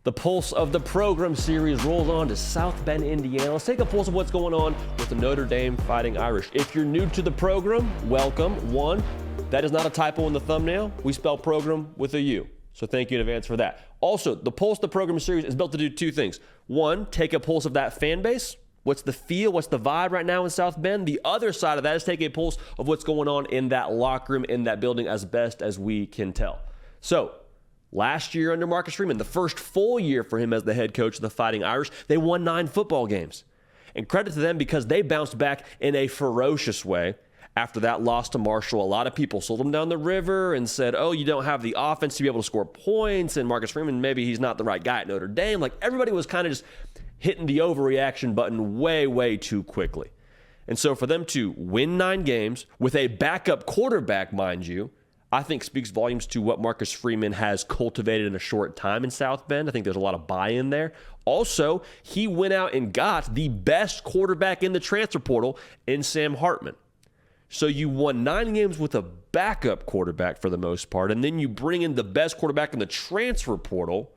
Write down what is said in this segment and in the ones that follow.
The Pulse of the Program series rolls on to South Bend, Indiana. Let's take a pulse of what's going on with the Notre Dame Fighting Irish. If you're new to the program, welcome. One, that is not a typo in the thumbnail. We spell program with a U. So thank you in advance for that. Also, the Pulse of the Program series is built to do two things. One, take a pulse of that fan base. What's the feel? What's the vibe right now in South Bend? The other side of that is take a pulse of what's going on in that locker room, in that building, as best as we can tell. So, last year under Marcus Freeman, the first full year for him as the head coach of the Fighting Irish, they won 9 football games. And credit to them because they bounced back in a ferocious way after that loss to Marshall. A lot of people sold them down the river and said, oh, you don't have the offense to be able to score points, and Marcus Freeman, maybe he's not the right guy at Notre Dame. Like, everybody was kind of just hitting the overreaction button way, way too quickly. And so for them to win 9 games with a backup quarterback, mind you, I think speaks volumes to what Marcus Freeman has cultivated in a short time in South Bend. I think there's a lot of buy-in there. Also, he went out and got the best quarterback in the transfer portal in Sam Hartman. So you won 9 games with a backup quarterback for the most part, and then you bring in the best quarterback in the transfer portal.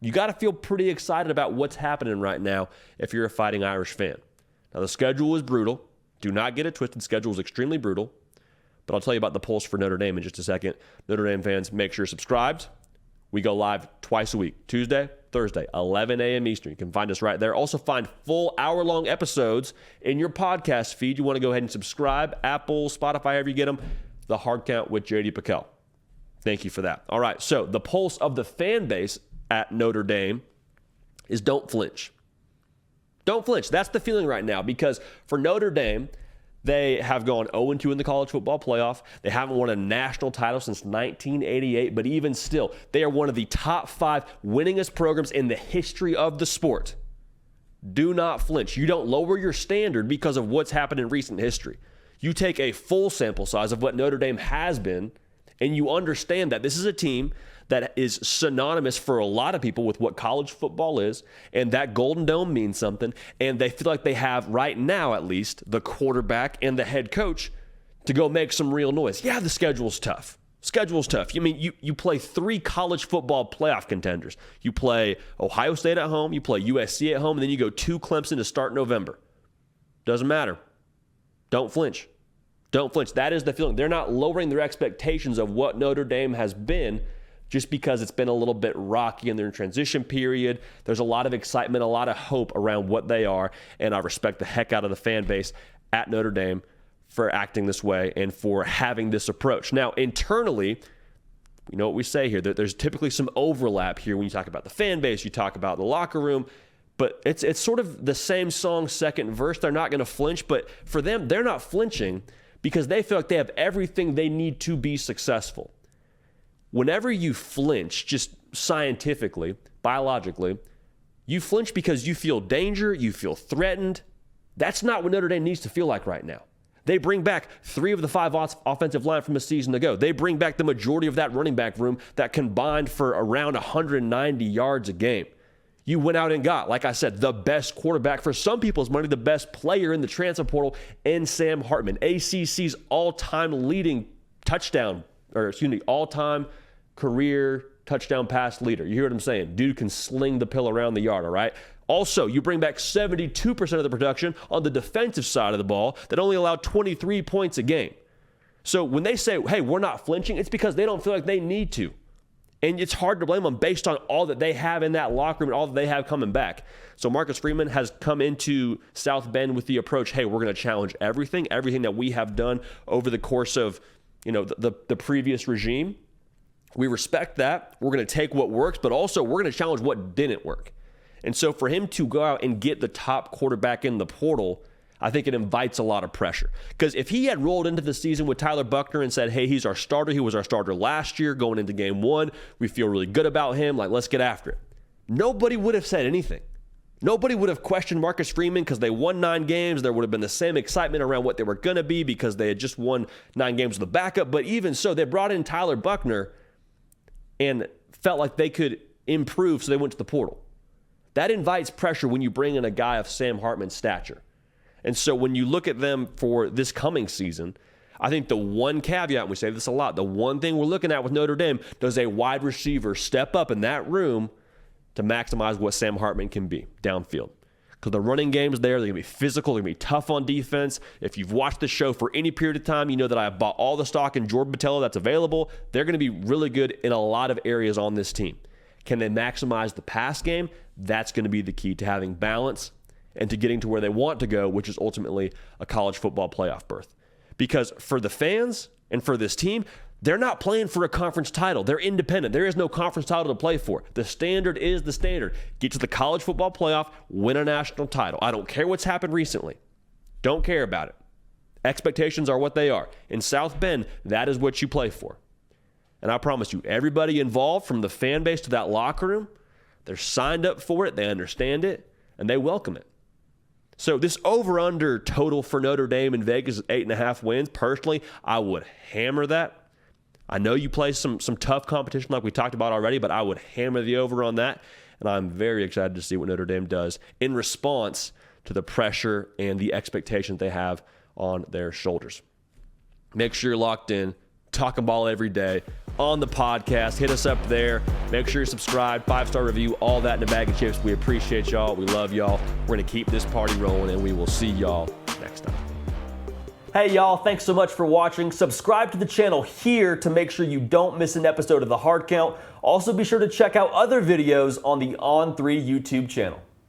You got to feel pretty excited about what's happening right now if you're a Fighting Irish fan. Now, the schedule is brutal. Do not get it twisted. The schedule is extremely brutal. But I'll tell you about the pulse for Notre Dame in just a second. Notre Dame fans, make sure you're subscribed. We go live twice a week, Tuesday, Thursday, 11 a.m. Eastern. You can find us right there. Also find full hour-long episodes in your podcast feed. You want to go ahead and subscribe, Apple, Spotify, however you get them. The Hard Count with J.D. Pickell. Thank you for that. All right, so the pulse of the fan base at Notre Dame is don't flinch. Don't flinch. That's the feeling right now because for Notre Dame, they have gone 0-2 in the college football playoff. They haven't won a national title since 1988, but even still, they are one of the top 5 winningest programs in the history of the sport. Do not flinch. You don't lower your standard because of what's happened in recent history. You take a full sample size of what Notre Dame has been, and you understand that this is a team that is synonymous for a lot of people with what college football is, and that Golden Dome means something, and they feel like they have, right now at least, the quarterback and the head coach to go make some real noise. Yeah, the schedule's tough. Schedule's tough. You play 3 college football playoff contenders. You play Ohio State at home, you play USC at home, and then you go to Clemson to start November. Doesn't matter. Don't flinch. Don't flinch. That is the feeling. They're not lowering their expectations of what Notre Dame has been just because it's been a little bit rocky in their transition period. There's a lot of excitement, a lot of hope around what they are, and I respect the heck out of the fan base at Notre Dame for acting this way and for having this approach. Now, internally, you know what we say here, that there's typically some overlap here when you talk about the fan base, you talk about the locker room, but it's sort of the same song, second verse. They're not going to flinch, but for them, they're not flinching because they feel like they have everything they need to be successful. Whenever you flinch, just scientifically, biologically, you flinch because you feel danger, you feel threatened. That's not what Notre Dame needs to feel like right now. They bring back 3 of the 5 offensive line from a season ago. They bring back the majority of that running back room that combined for around 190 yards a game. You went out and got, like I said, the best quarterback, for some people's money, the best player in the transfer portal in Sam Hartman, ACC's all-time leading all-time career touchdown pass leader. You hear what I'm saying? Dude can sling the pill around the yard, all right? Also, you bring back 72% of the production on the defensive side of the ball that only allowed 23 points a game. So when they say, hey, we're not flinching, it's because they don't feel like they need to. And it's hard to blame them based on all that they have in that locker room and all that they have coming back. So Marcus Freeman has come into South Bend with the approach, hey, we're going to challenge everything that we have done over the course of the previous regime. We respect that. We're going to take what works, but also we're going to challenge what didn't work. And so for him to go out and get the top quarterback in the portal, I think it invites a lot of pressure. Because if he had rolled into the season with Tyler Buchner and said, hey, he's our starter. He was our starter last year going into game 1. We feel really good about him. Like, let's get after it. Nobody would have said anything. Nobody would have questioned Marcus Freeman because they won 9 games. There would have been the same excitement around what they were going to be because they had just won 9 games with a backup. But even so, they brought in Tyler Buchner and felt like they could improve, so they went to the portal. That invites pressure when you bring in a guy of Sam Hartman's stature. And so when you look at them for this coming season, I think the one caveat, and we say this a lot, the one thing we're looking at with Notre Dame, does a wide receiver step up in that room to maximize what Sam Hartman can be downfield. Because the running game's there. They're going to be physical. They're going to be tough on defense. If you've watched the show for any period of time, you know that I have bought all the stock in Jordan Botelho that's available. They're going to be really good in a lot of areas on this team. Can they maximize the pass game? That's going to be the key to having balance and to getting to where they want to go, which is ultimately a college football playoff berth. Because for the fans and for this team, they're not playing for a conference title. They're independent. There is no conference title to play for. The standard is the standard. Get to the college football playoff, win a national title. I don't care what's happened recently. Don't care about it. Expectations are what they are. In South Bend, that is what you play for. And I promise you, everybody involved from the fan base to that locker room, they're signed up for it, they understand it, and they welcome it. So this over-under total for Notre Dame in Vegas is 8.5 wins. Personally, I would hammer that. I know you play some tough competition like we talked about already, but I would hammer the over on that. And I'm very excited to see what Notre Dame does in response to the pressure and the expectations they have on their shoulders. Make sure you're locked in, talking ball every day on the podcast. Hit us up there. Make sure you're subscribed, 5-star review, all that in a bag of chips. We appreciate y'all. We love y'all. We're going to keep this party rolling, and we will see y'all next time. Hey y'all, thanks so much for watching. Subscribe to the channel here to make sure you don't miss an episode of The Hard Count. Also be sure to check out other videos on the On3 YouTube channel.